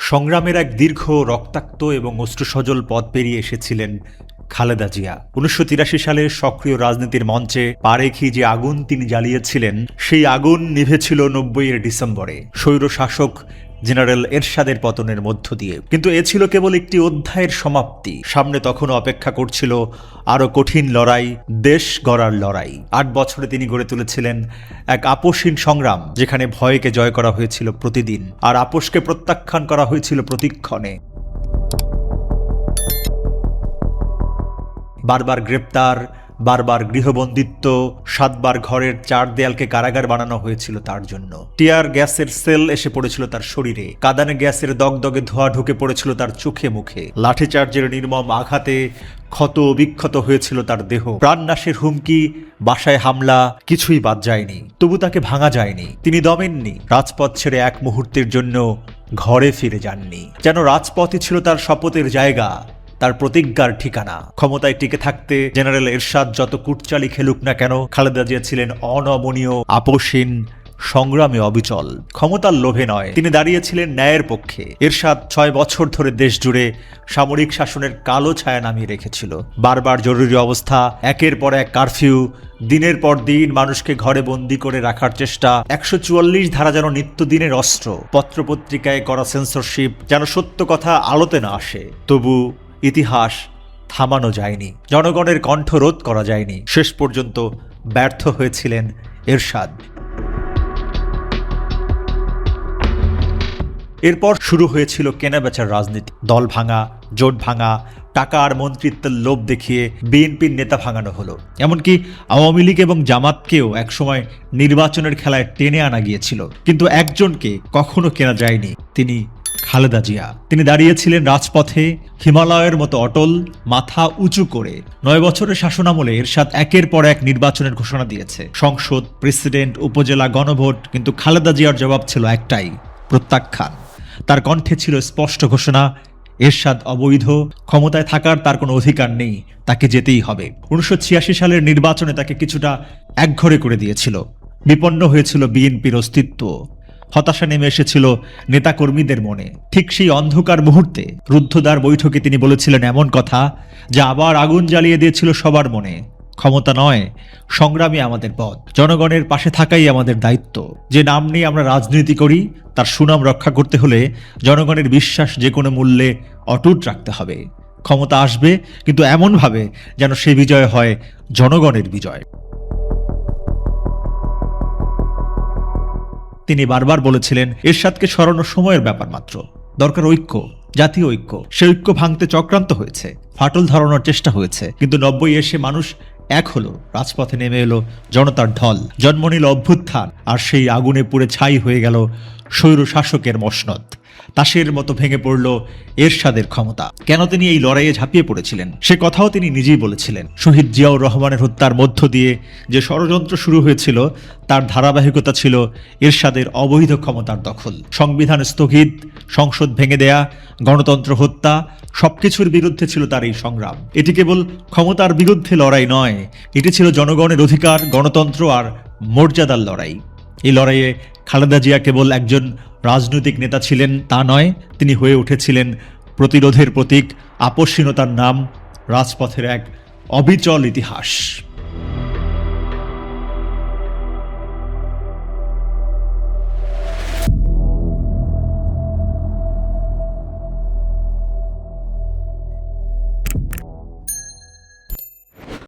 সংগ্রামের এক দীর্ঘ রক্তাক্ত এবং অশ্রুসজল পথ পেরিয়ে এসেছিলেন খালেদা জিয়া। ১৯৮৩ সালে সক্রিয় রাজনীতির মঞ্চে পা রেখে যে আগুন তিনি জ্বালিয়েছিলেন, সেই আগুন নিভেছিল ৯০-এর ডিসেম্বরে স্বৈরশাসক জেনারেল এরশাদের পতনের মধ্য দিয়ে। কিন্তু এ ছিল কেবল একটি অধ্যায়ের সমাপ্তি। সামনে তখনও অপেক্ষা করছিল আরও কঠিন লড়াই, দেশ গড়ার লড়াই। ৮ বছরে তিনি গড়ে তুলেছিলেন এক আপোষহীন সংগ্রাম, যেখানে ভয়কে জয় করা হয়েছিল প্রতিদিন আর আপোষকে প্রত্যাখ্যান করা হয়েছিল প্রতিক্ষণে। বারবার গ্রেপ্তার, বারবার গৃহবন্দিত্ব, ৭ বার ঘরের ৪ দেয়ালকে কারাগার বানানো হয়েছিল তার জন্য। টিয়ার গ্যাসের সেল এসে পড়েছিল তার শরীরে, কাঁদানে গ্যাসের দগদগে ধোঁয়া ঢুকে পড়েছিল তার চোখে মুখে, লাঠিচার্জের নির্মম আঘাতে ক্ষত বিক্ষত হয়েছিল তার দেহ, প্রাণনাশের হুমকি, বাসায় হামলা, কিছুই বাদ যায়নি। তবু তাকে ভাঙা যায়নি, তিনি দমেননি। রাজপথ ছেড়ে এক মুহূর্তের জন্য ঘরে ফিরে যাননি। যেন রাজপথই ছিল তার শপথের জায়গা, তার প্রতিজ্ঞার ঠিকানা। ক্ষমতায় টিকে থাকতে জেনারেল এরশাদ যত কুটচালি খেলুক না কেন, খালেদা জিয়া ছিলেন অনমনীয়, আপোষহীন, সংগ্রামে অবিচল। ক্ষমতার লোভে নয়, তিনি দাঁড়িয়েছিলেন ন্যায়ের পক্ষে। এরশাদ ৬ বছর ধরে দেশ জুড়ে সামরিক শাসনের কালো ছায়া নামিয়ে রেখেছিল। বারবার জরুরি অবস্থা, একের পর এক কারফিউ, দিনের পর দিন মানুষকে ঘরে বন্দি করে রাখার চেষ্টা, ১৪৪ ধারা যেন নিত্যদিনের অস্ত্র, পত্রপত্রিকায় করা সেন্সরশিপ, যেন সত্য কথা আলোতে না আসে। তবু ইতিহাস থামানো যায়নি, জনগণের কণ্ঠ রোধ করা যায়নি। শেষ পর্যন্ত ব্যর্থ হয়েছিলেন এরশাদ। এরপর শুরু হয়েছিল কেনাবেচার রাজনীতি। দল ভাঙা, জোট ভাঙা, টাকা আর মন্ত্রিত্বের লোভ দেখিয়ে বিএনপির নেতা ভাঙানো হলো। এমনকি আওয়ামী লীগ এবং জামাতকেও একসময় নির্বাচনের খেলায় টেনে আনা গিয়েছিল, কিন্তু একজনকে কখনো কেনা যায়নি, তিনি খালেদা জিয়া। তিনি দাঁড়িয়েছিলেন রাজপথে হিমালয়ের মতো অটল, মাথা উঁচু করে। ৯ বছরের শাসনামলে এরশাদ একের পর এক নির্বাচনের ঘোষণা দিয়েছে, সংসদ, প্রেসিডেন্ট, উপজেলা, গণভোট। কিন্তু খালেদা জিয়ার জবাব ছিল একটাই, প্রত্যাখ্যান। তার কণ্ঠে ছিল স্পষ্ট ঘোষণা, এরশাদ অবৈধ, ক্ষমতায় থাকার তার কোনো অধিকার নেই, তাকে যেতেই হবে। ১৯৮৬ সালের নির্বাচনে তাকে কিছুটা একঘরে করে দিয়েছিল। বিপন্ন হয়েছিল বিএনপির অস্তিত্ব, হতাশা নেমে এসেছিল নেতাকর্মীদের মনে। ঠিক সেই অন্ধকার মুহূর্তে রুদ্ধদ্বার বৈঠকে তিনি বলেছিলেন এমন কথা, যা আবার আগুন জ্বালিয়ে দিয়েছিল সবার মনে। ক্ষমতা নয়, সংগ্রামই আমাদের পথ, জনগণের পাশে থাকাই আমাদের দায়িত্ব। যে নাম নিয়ে আমরা রাজনীতি করি, তার সুনাম রক্ষা করতে হলে জনগণের বিশ্বাস যে কোনো মূল্যে অটুট রাখতে হবে। ক্ষমতা আসবে, কিন্তু এমনভাবে যেন সে বিজয় হয় জনগণের বিজয়। তিনি বারবার বলেছিলেন, এরশাদকে সরানো সময়ের ব্যাপার মাত্র, দরকার ঐক্য, জাতীয় ঐক্য। সে ঐক্য ভাঙতে চক্রান্ত হয়েছে, ফাটল ধরানোর চেষ্টা হয়েছে, কিন্তু ৯০ এসে মানুষ এক হলো, রাজপথে নেমে এলো জনতার ঢল, জন্ম নিল অভ্যুত্থান, আর সেই আগুনে পুড়ে ছাই হয়ে গেল স্বৈর শাসকের মসনদ। তাসের মতো ভেঙে পড়ল এরশাদের ক্ষমতা। কেন তিনি এই লড়াইয়ে ঝাঁপিয়ে পড়েছিলেন, সে কথাও তিনি নিজেই বলেছিলেন। শহীদ জিয়াউর রহমানের হত্যার মধ্য দিয়ে যে ষড়যন্ত্র শুরু হয়েছিল, তার ধারাবাহিকতা ছিল এরশাদের অবৈধ ক্ষমতার দখল। সংবিধান স্থগিত, সংসদ ভেঙে দেয়া, গণতন্ত্র হত্যা, সবকিছুর বিরুদ্ধে ছিল তার এই সংগ্রাম। এটি কেবল ক্ষমতার বিরুদ্ধে লড়াই নয়, এটি ছিল জনগণের অধিকার, গণতন্ত্র আর মর্যাদার লড়াই। এই লড়াইয়ে খালেদা জিয়া কেবল একজন রাজনৈতিক নেতা ছিলেন তা নয়, তিনি হয়ে উঠেছিলেন প্রতিরোধের প্রতীক, আপোষহীনতার নাম, রাজপথের এক অবিচল ইতিহাস।